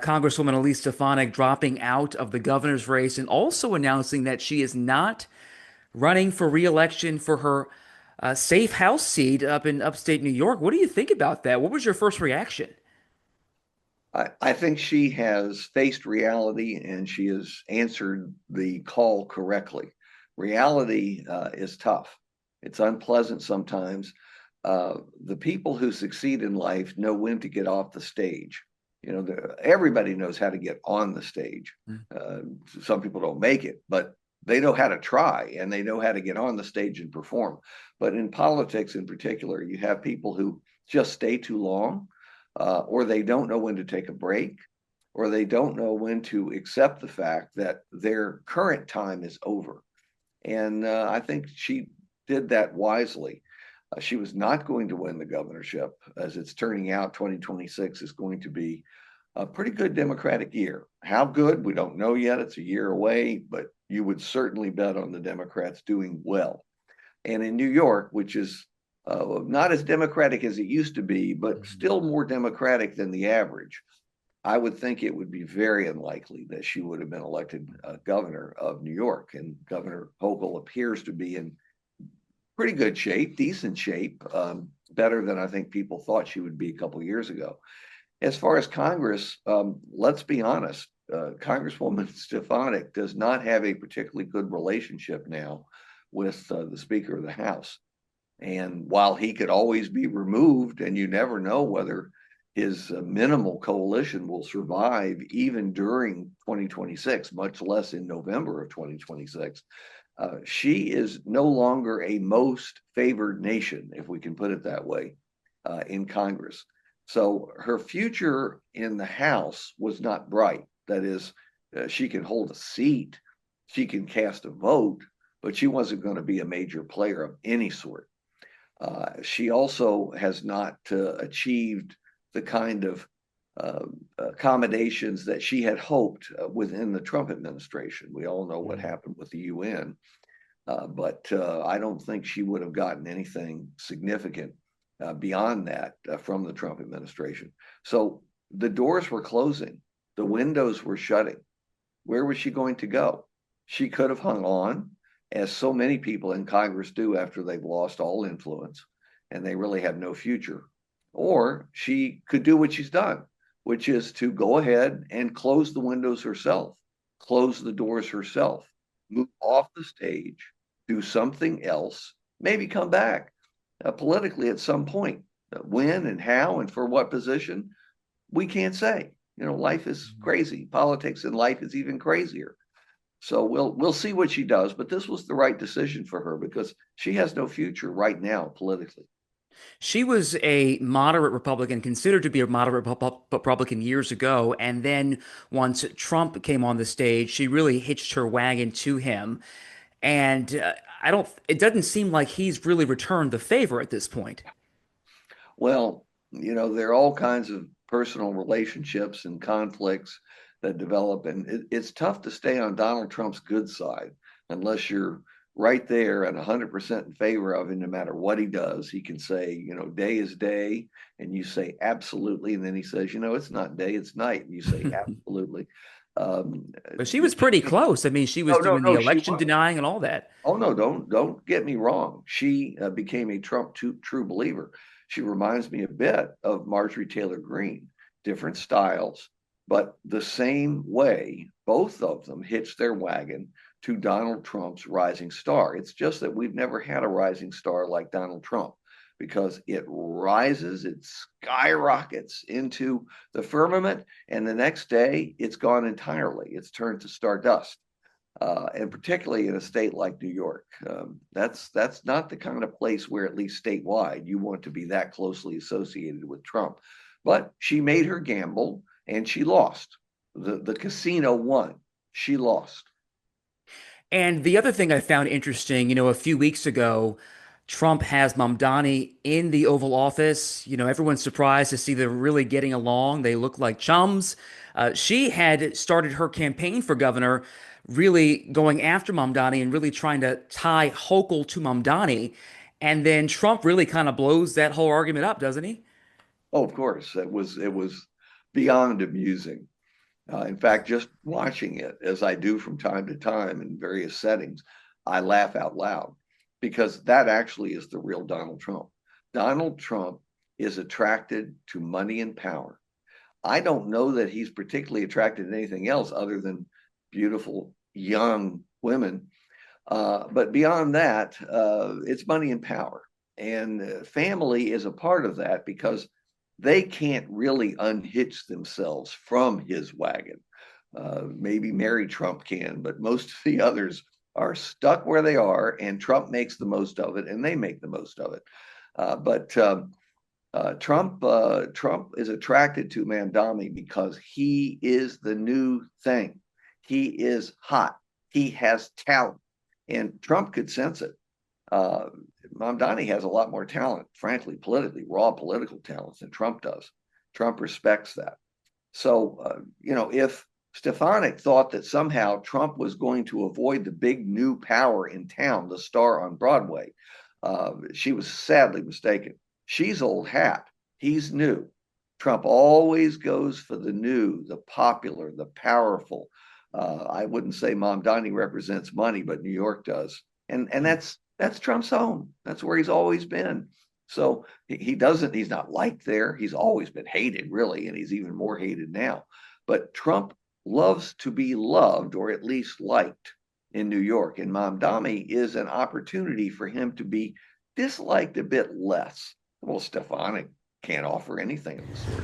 Congresswoman Elise Stefanik dropping out of the governor's race and also announcing that she is not running for re-election for her safe House seat up in upstate New York. What do you think about that? What was your first reaction? I think she has faced reality and she has answered the call correctly. Reality is tough. It's unpleasant sometimes. The people who succeed in life know when to get off the stage. Everybody knows how to get on the stage. Uh, some people don't make it, but they know how to try and they know how to get on the stage and perform. But in politics in particular, you have people who just stay too long, or they don't know when to take a break, or they don't know when to accept the fact that their current time is over. And I think she did that wisely. She was not going to win the governorship. As it's turning out, 2026 is going to be a pretty good Democratic year. How good, we don't know yet. It's a year away, but you would certainly bet on the Democrats doing well. And in New York, which is not as democratic as it used to be, but still more democratic than the average, I would think it would be very unlikely that she would have been elected governor of New York. And Governor Hochul appears to be in pretty good shape, decent shape, better than I think people thought she would be a couple of years ago. As far as Congress, let's be honest, Congresswoman Stefanik does not have a particularly good relationship now with the Speaker of the House. And while he could always be removed, and you never know whether his minimal coalition will survive even during 2026, much less in November of 2026, she is no longer a most favored nation, if we can put it that way, in Congress. So her future in the House was not bright. That is, she can hold a seat, she can cast a vote, but she wasn't going to be a major player of any sort. She also has not achieved the kind of accommodations that she had hoped within the Trump administration. We all know what happened with the UN, but I don't think she would have gotten anything significant beyond that from the Trump administration. So the doors were closing, the windows were shutting. Where was she going to go? She could have hung on, as so many people in Congress do after they've lost all influence and they really have no future. Or she could do what she's done, which is to go ahead and close the windows herself, close the doors herself, move off the stage, do something else, maybe come back politically at some point. When and how and for what position, we can't say. Life is crazy. Politics in life is even crazier. So we'll see what she does, but this was the right decision for her because she has no future right now politically. She was a moderate Republican, considered to be a moderate Republican years ago. And then once Trump came on the stage, she really hitched her wagon to him. And it doesn't seem like he's really returned the favor at this point. Well, there are all kinds of personal relationships and conflicts that develop, and it's tough to stay on Donald Trump's good side unless you're right there and 100% in favor of him no matter what he does. He can say, day is day, and you say absolutely, and then he says, it's not day, it's night, and you say absolutely. But she was pretty close. I mean, she was No, no, doing the no, she election wasn't. denying and all that. Oh no, don't get me wrong. She became a Trump true believer. She reminds me a bit of Marjorie Taylor Greene, different styles, but the same way both of them hitched their wagon to Donald Trump's rising star. It's just that we've never had a rising star like Donald Trump because it rises, it skyrockets into the firmament, and the next day it's gone entirely. It's turned to stardust. And particularly in a state like New York, that's not the kind of place where, at least statewide, you want to be that closely associated with Trump. But she made her gamble and she lost. The casino won. She lost. And the other thing I found interesting, a few weeks ago, Trump has Mamdani in the Oval Office. Everyone's surprised to see them really getting along. They look like chums. She had started her campaign for governor, really going after Mamdani and really trying to tie Hochul to Mamdani. And then Trump really kind of blows that whole argument up, doesn't he? Oh, of course, it was beyond amusing. In fact, just watching it, as I do from time to time in various settings, I laugh out loud because that actually is the real Donald Trump. Donald Trump is attracted to money and power. I don't know that he's particularly attracted to anything else other than beautiful young women. But beyond that, it's money and power. And family is a part of that because they can't really unhitch themselves from his wagon. Maybe Mary Trump can, but most of the others are stuck where they are, and Trump makes the most of it, and they make the most of it. But Trump is attracted to Mamdani because he is the new thing. He is hot. He has talent, and Trump could sense it. Uh, Mamdani has a lot more talent, frankly, politically, raw political talents than Trump does. Trump respects that. So, if Stefanik thought that somehow Trump was going to avoid the big new power in town, the star on Broadway, she was sadly mistaken. She's old hat. He's new. Trump always goes for the new, the popular, the powerful. I wouldn't say Mamdani represents money, but New York does, and that's Trump's home. That's where he's always been. So he doesn't. He's not liked there. He's always been hated, really, and he's even more hated now. But Trump loves to be loved, or at least liked, in New York, and Mamdani is an opportunity for him to be disliked a bit less. Well, Stefanik can't offer anything of the sort.